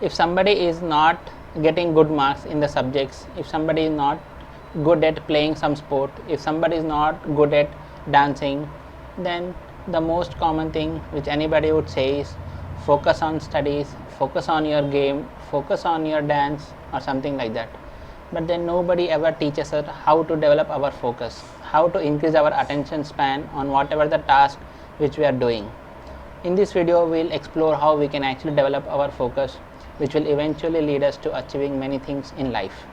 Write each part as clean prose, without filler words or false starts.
If somebody is not getting good marks in the subjects, if somebody is not good at playing some sport, if somebody is not good at dancing, then the most common thing which anybody would say is focus on studies, focus on your game, focus on your dance or something like that. But then nobody ever teaches us how to develop our focus, how to increase our attention span on whatever the task which we are doing. In this video, we'll explore how we can actually develop our focus, which will eventually lead us to achieving many things in life.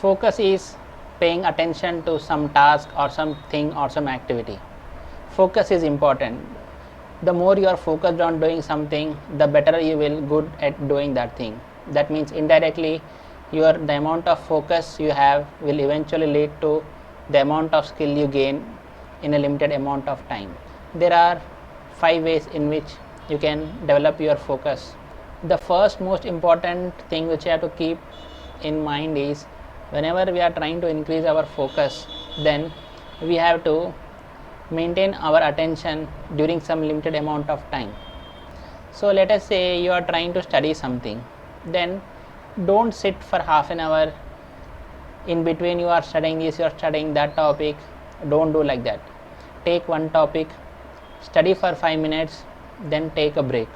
Focus is paying attention to some task or something or some activity. Focus is important. The more you are focused on doing something, the better you will good at doing that thing. That means indirectly the amount of focus you have will eventually lead to the amount of skill you gain in a limited amount of time. There are 5 ways in which you can develop your focus. The first most important thing which you have to keep in mind is whenever we are trying to increase our focus, then we have to maintain our attention during some limited amount of time. So let us say you are trying to study something, then don't sit for half an hour. In between you are studying this, you are studying that topic. Don't do like that. Take one topic, study for 5 minutes, then take a break.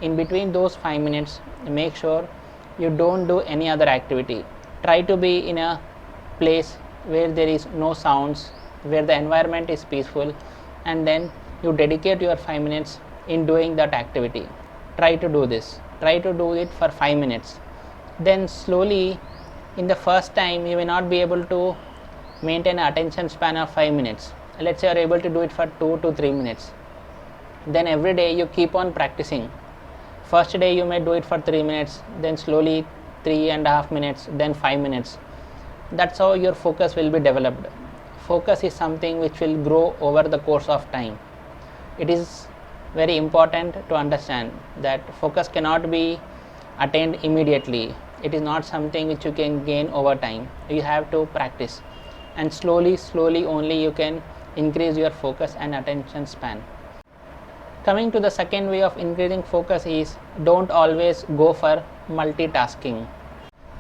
In between those 5 minutes, make sure you don't do any other activity. Try to be in a place where there is no sounds, where the environment is peaceful, and then you dedicate your 5 minutes in doing that activity. Try to do this. Try to do it for 5 minutes. Then slowly, in the first time, you may not be able to maintain an attention span of 5 minutes. Let's say you are able to do it for 2 to 3 minutes. Then every day you keep on practicing. First day you may do it for 3 minutes, then slowly 3.5 minutes, then 5 minutes. That's how your focus will be developed. Focus is something which will grow over the course of time. It is very important to understand that focus cannot be attained immediately. It is not something which you can gain over time. You have to practice, and slowly only you can increase your focus and attention span. Coming to the second way of increasing focus is don't always go for multitasking.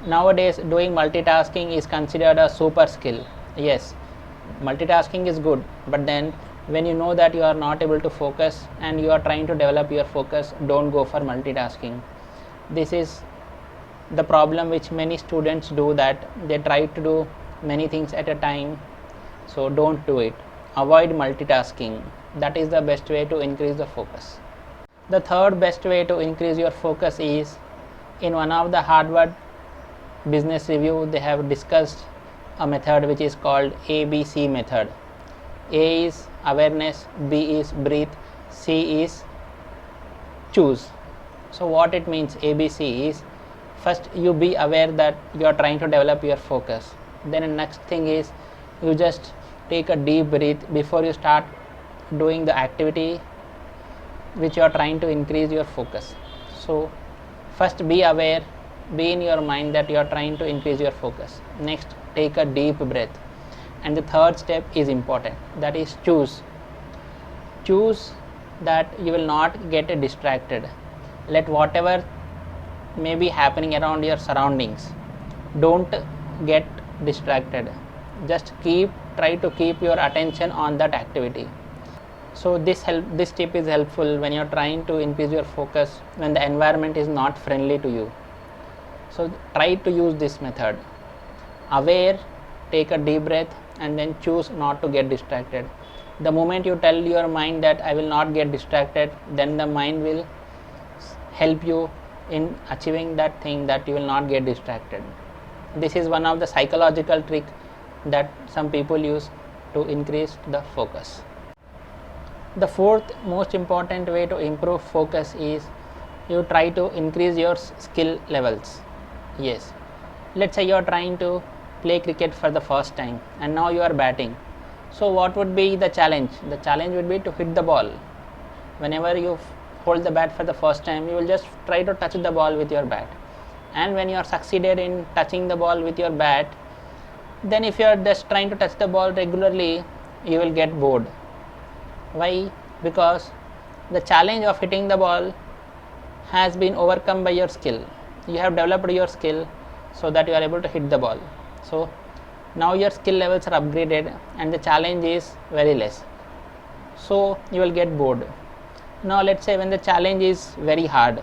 Nowadays doing multitasking is considered a super skill. Yes, multitasking is good, but then when you know that you are not able to focus and you are trying to develop your focus, don't go for multitasking. This is the problem which many students do, that they try to do many things at a time. So don't do it. Avoid multitasking. That is the best way to increase the focus. The third best way to increase your focus is, in one of the Harvard business review, they have discussed a method which is called ABC method. A is awareness, B is breathe, C is choose. So what it means, ABC is, first you be aware that you are trying to develop your focus. Then the next thing is you just take a deep breath before you start doing the activity which you are trying to increase your focus. So first be aware, be in your mind that you are trying to increase your focus. Next, take a deep breath. And the third step is important, that is choose. Choose that you will not get distracted. Let whatever may be happening around your surroundings, don't get distracted. Just try to keep your attention on that activity. So this tip is helpful when you are trying to increase your focus when the environment is not friendly to you. So try to use this method. Aware, take a deep breath, and then choose not to get distracted. The moment you tell your mind that I will not get distracted, then the mind will help you in achieving that thing, that you will not get distracted. This is one of the psychological trick that some people use to increase the focus. The fourth most important way to improve focus is you try to increase your skill levels. Yes, let's say you are trying to play cricket for the first time and now you are batting. So what would be the challenge? The challenge would be to hit the ball. Whenever you hold the bat for the first time, you will just try to touch the ball with your bat. And when you are succeeded in touching the ball with your bat, then if you are just trying to touch the ball regularly, you will get bored. Why? Because the challenge of hitting the ball has been overcome by your skill. You have developed your skill so that you are able to hit the ball. So now your skill levels are upgraded and the challenge is very less, so you will get bored. Now let's say when the challenge is very hard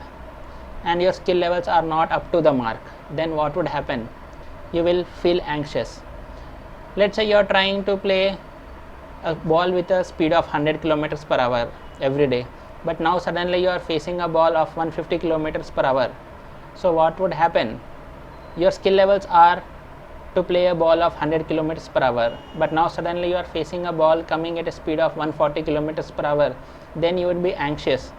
and your skill levels are not up to the mark, then what would happen? You will feel anxious. Let's say you are trying to play a ball with a speed of 100 kilometers per hour every day, but now suddenly you are facing a ball of 150 kilometers per hour. So what would happen? Your skill levels are to play a ball of 100 kilometers per hour, but now suddenly you are facing a ball coming at a speed of 140 kilometers per hour. Then you would be anxious.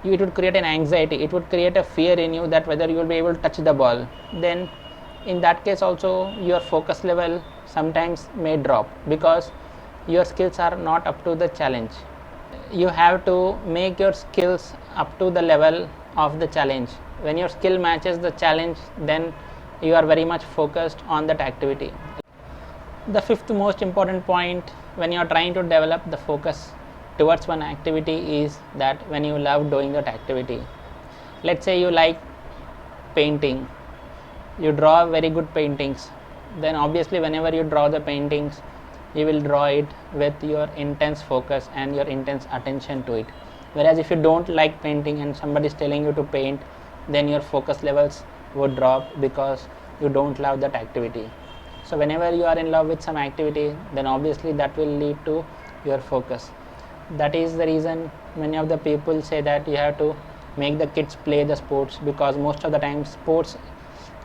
It would create an anxiety, it would create a fear in you that whether you will be able to touch the ball. Then in that case also your focus level sometimes may drop because your skills are not up to the challenge. You have to make your skills up to the level of the challenge. When your skill matches the challenge, then you are very much focused on that activity. The fifth most important point when you are trying to develop the focus towards one activity is that when you love doing that activity. Let's say you like painting, you draw very good paintings, then obviously whenever you draw the paintings, you will draw it with your intense focus and your intense attention to it. Whereas if you don't like painting and somebody is telling you to paint, then your focus levels would drop because you don't love that activity. So whenever you are in love with some activity, then obviously that will lead to your focus. That is the reason many of the people say that you have to make the kids play the sports, because most of the time sports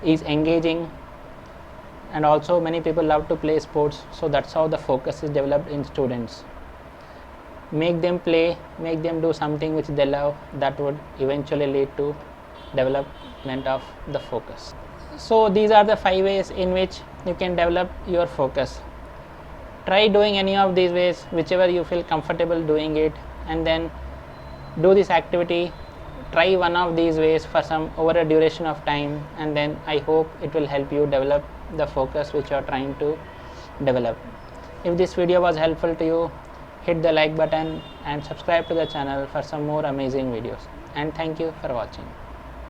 is engaging and also many people love to play sports. So that's how the focus is developed in students. Make them play, make them do something which they love, that would eventually lead to development of the focus. So these are the 5 ways in which you can develop your focus. Try doing any of these ways, whichever you feel comfortable doing it, and then do this activity. Try one of these ways for some over a duration of time, and then I hope it will help you develop the focus which you are trying to develop. If this video was helpful to you, hit the like button and subscribe to the channel for some more amazing videos, and thank you for watching.